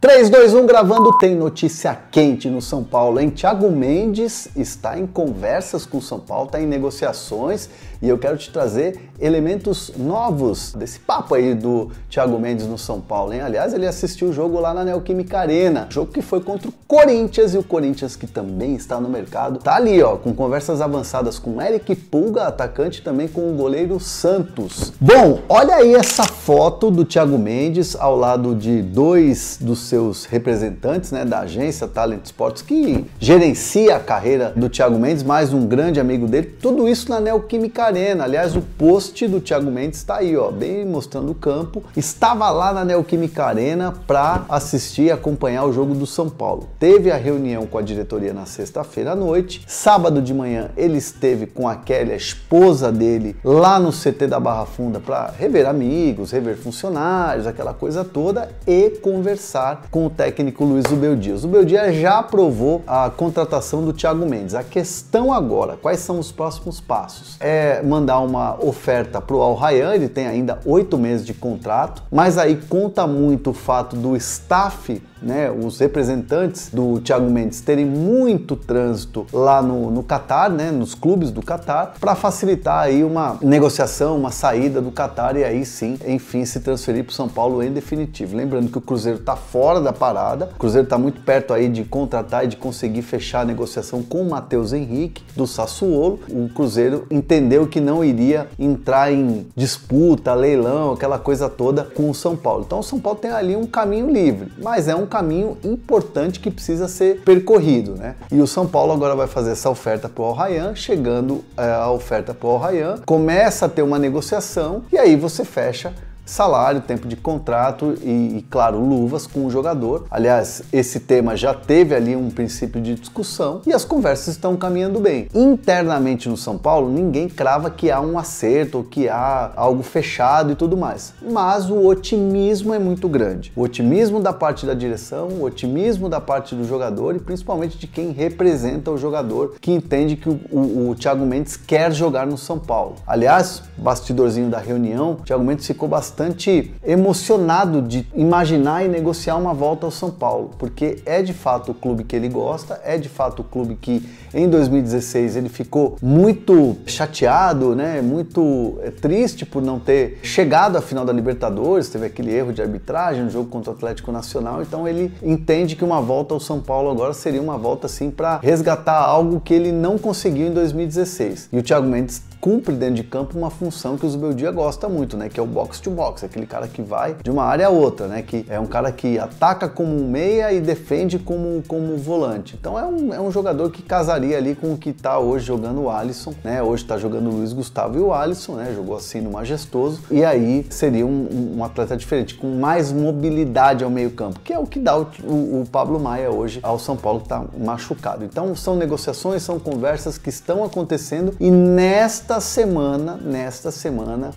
3, 2, 1, gravando. Tem notícia quente no São Paulo, hein? Thiago Mendes está em conversas com o São Paulo, está em negociações e eu quero te trazer elementos novos desse papo aí do Thiago Mendes no São Paulo, hein? Aliás, ele assistiu o jogo lá na Neoquímica Arena, jogo que foi contra o Corinthians, e o Corinthians, que também está no mercado, tá ali, ó, com conversas avançadas com Eric Pulga, atacante, também com o goleiro Santos. Bom, olha aí essa foto do Thiago Mendes ao lado de dois dos seus representantes, né, da agência Talent Sports, que gerencia a carreira do Thiago Mendes, mais um grande amigo dele, tudo isso na Neoquímica Arena. Aliás, o post do Thiago Mendes está aí, ó, bem mostrando o campo. Estava lá na Neoquímica Arena para assistir e acompanhar o jogo do São Paulo. Teve a reunião com a diretoria na sexta-feira à noite. Sábado de manhã ele esteve com a Kelly, a esposa dele, lá no CT da Barra Funda para rever amigos, rever funcionários, aquela coisa toda, e conversar com o técnico Luiz Zubeldia. O Zubeldia já aprovou a contratação do Thiago Mendes. A questão agora, quais são os próximos passos? É mandar uma oferta para o Al Rayyan, ele tem ainda 8 meses de contrato, mas aí conta muito o fato do staff, né, os representantes do Thiago Mendes terem muito trânsito lá no Catar, né, nos clubes do Catar, para facilitar aí uma negociação, uma saída do Catar e aí sim, enfim, se transferir para o São Paulo em definitivo. Lembrando que o Cruzeiro está fora da parada, o Cruzeiro está muito perto aí de contratar e de conseguir fechar a negociação com o Matheus Henrique, do Sassuolo. O Cruzeiro entendeu que não iria entrar em disputa, leilão, aquela coisa toda com o São Paulo. Então o São Paulo tem ali um caminho livre, mas é um caminho importante que precisa ser percorrido, né? E o São Paulo agora vai fazer essa oferta para o Al Rayyan, chegando a oferta para o Al Rayyan, começa a ter uma negociação e aí você fecha salário, tempo de contrato e, claro, luvas com o jogador. Aliás, esse tema já teve ali um princípio de discussão e as conversas estão caminhando bem. Internamente no São Paulo, ninguém crava que há um acerto ou que há algo fechado e tudo mais. Mas o otimismo é muito grande. O otimismo da parte da direção, o otimismo da parte do jogador e principalmente de quem representa o jogador, que entende que o Thiago Mendes quer jogar no São Paulo. Aliás, bastidorzinho da reunião, o Thiago Mendes ficou bastante emocionado de imaginar e negociar uma volta ao São Paulo, porque é de fato o clube que ele gosta, é de fato o clube que em 2016 ele ficou muito chateado, né, muito triste por não ter chegado à final da Libertadores, teve aquele erro de arbitragem no jogo contra o Atlético Nacional, então ele entende que uma volta ao São Paulo agora seria uma volta assim para resgatar algo que ele não conseguiu em 2016. E o Thiago Mendes cumpre dentro de campo uma função que o Zubeldia gosta muito, né, que é o box to box, aquele cara que vai de uma área a outra, né, que é um cara que ataca como um meia e defende como volante. Então é um jogador que casaria ali com o que tá hoje jogando o Alisson, né, hoje tá jogando o Luiz Gustavo e o Alisson, né, jogou assim no Majestoso, e aí seria um atleta diferente, com mais mobilidade ao meio campo, que é o que dá o Pablo Maia hoje ao São Paulo, que tá machucado. Então são negociações, são conversas que estão acontecendo e nesta semana,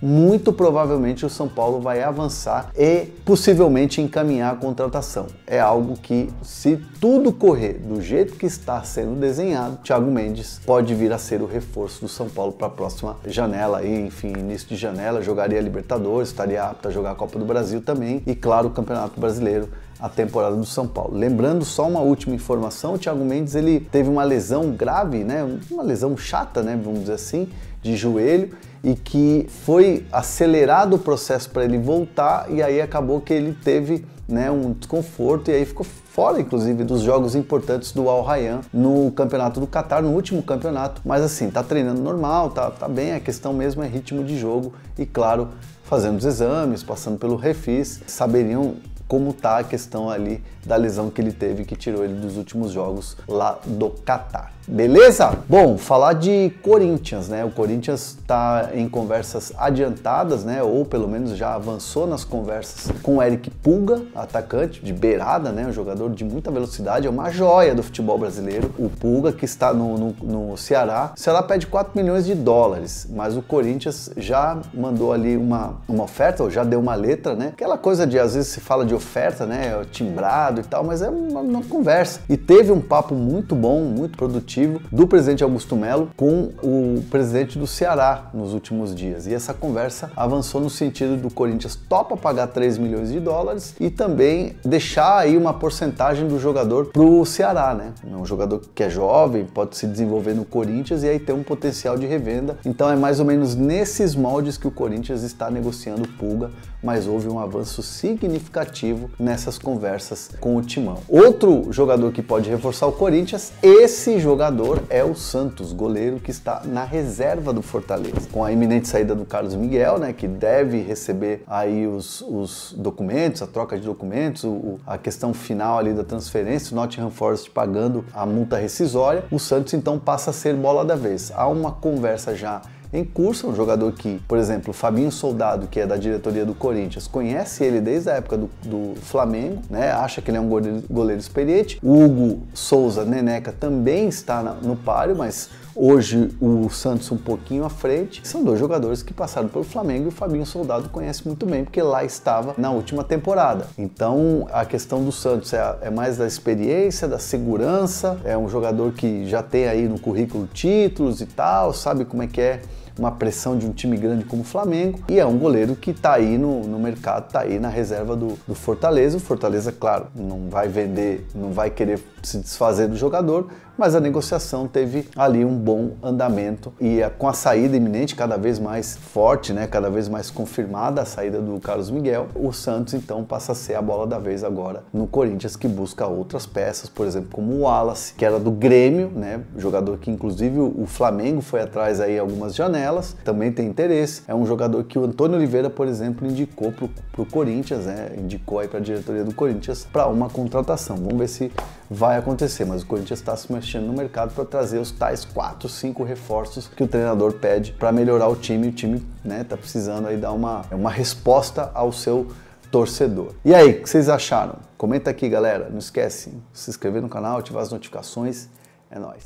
muito provavelmente o São Paulo vai avançar e possivelmente encaminhar a contratação. É algo que, se tudo correr do jeito que está sendo desenhado, Thiago Mendes pode vir a ser o reforço do São Paulo para a próxima janela, aí, enfim, início de janela, jogaria Libertadores, estaria apto a jogar a Copa do Brasil também e, claro, o Campeonato Brasileiro, a temporada do São Paulo. Lembrando só uma última informação, o Thiago Mendes ele teve uma lesão grave, né, uma lesão chata, né, vamos dizer assim, de joelho, e que foi acelerado o processo para ele voltar e aí acabou que ele teve, né, um desconforto e aí ficou fora, inclusive, dos jogos importantes do Al Rayyan no campeonato do Catar, no último campeonato, mas assim, tá treinando normal, tá bem, a questão mesmo é ritmo de jogo e, claro, fazendo os exames, passando pelo refis, saberiam como tá a questão ali da lesão que ele teve, que tirou ele dos últimos jogos lá do Catar. Beleza? Bom, falar de Corinthians, né? O Corinthians está em conversas adiantadas, né? Ou pelo menos já avançou nas conversas com o Eric Pulga, atacante de beirada, né? Um jogador de muita velocidade, é uma joia do futebol brasileiro. O Pulga, que está no Ceará. O Ceará pede 4 milhões de dólares, mas o Corinthians já mandou ali uma oferta, ou já deu uma letra, né? Aquela coisa de, às vezes se fala de oferta, né, timbrado e tal, mas é uma conversa. E teve um papo muito bom, muito produtivo do presidente Augusto Melo com o presidente do Ceará nos últimos dias. E essa conversa avançou no sentido do Corinthians topa pagar 3 milhões de dólares e também deixar aí uma porcentagem do jogador pro Ceará, né? Um jogador que é jovem, pode se desenvolver no Corinthians e aí ter um potencial de revenda. Então é mais ou menos nesses moldes que o Corinthians está negociando o Pulga, mas houve um avanço significativo nessas conversas com o Timão. Outro jogador que pode reforçar o Corinthians, esse jogador é o Santos, goleiro que está na reserva do Fortaleza. Com a iminente saída do Carlos Miguel, né, que deve receber aí os documentos, a troca de documentos, a questão final ali da transferência, o Nottingham Forest pagando a multa rescisória, o Santos então passa a ser bola da vez. Há uma conversa já em curso, um jogador que, por exemplo, o Fabinho Soldado, que é da diretoria do Corinthians, conhece ele desde a época do Flamengo, né? Acha que ele é um goleiro experiente. O Hugo Souza Neneca também está no páreo, mas hoje o Santos um pouquinho à frente. São dois jogadores que passaram pelo Flamengo e o Fabinho Soldado conhece muito bem, porque lá estava na última temporada. Então a questão do Santos é mais da experiência, da segurança, é um jogador que já tem aí no currículo títulos e tal, sabe como é que é uma pressão de um time grande como o Flamengo, e é um goleiro que está aí no mercado, está aí na reserva do Fortaleza. O Fortaleza, claro, não vai vender, não vai querer se desfazer do jogador, mas a negociação teve ali um bom andamento e com a saída iminente, cada vez mais forte, né, cada vez mais confirmada a saída do Carlos Miguel, o Santos então passa a ser a bola da vez agora no Corinthians, que busca outras peças, por exemplo, como o Wallace, que era do Grêmio, né, jogador que inclusive o Flamengo foi atrás aí algumas janelas, também tem interesse. É um jogador que o Antônio Oliveira, por exemplo, indicou pro Corinthians, né, indicou aí para a diretoria do Corinthians para uma contratação. Vamos ver se vai acontecer, mas o Corinthians está se mexendo no mercado para trazer os tais 4, 5 reforços que o treinador pede para melhorar o time. O time, né, tá precisando aí dar uma resposta ao seu torcedor. E aí, o que vocês acharam? Comenta aqui, galera. Não esquece de se inscrever no canal, ativar as notificações. É nóis.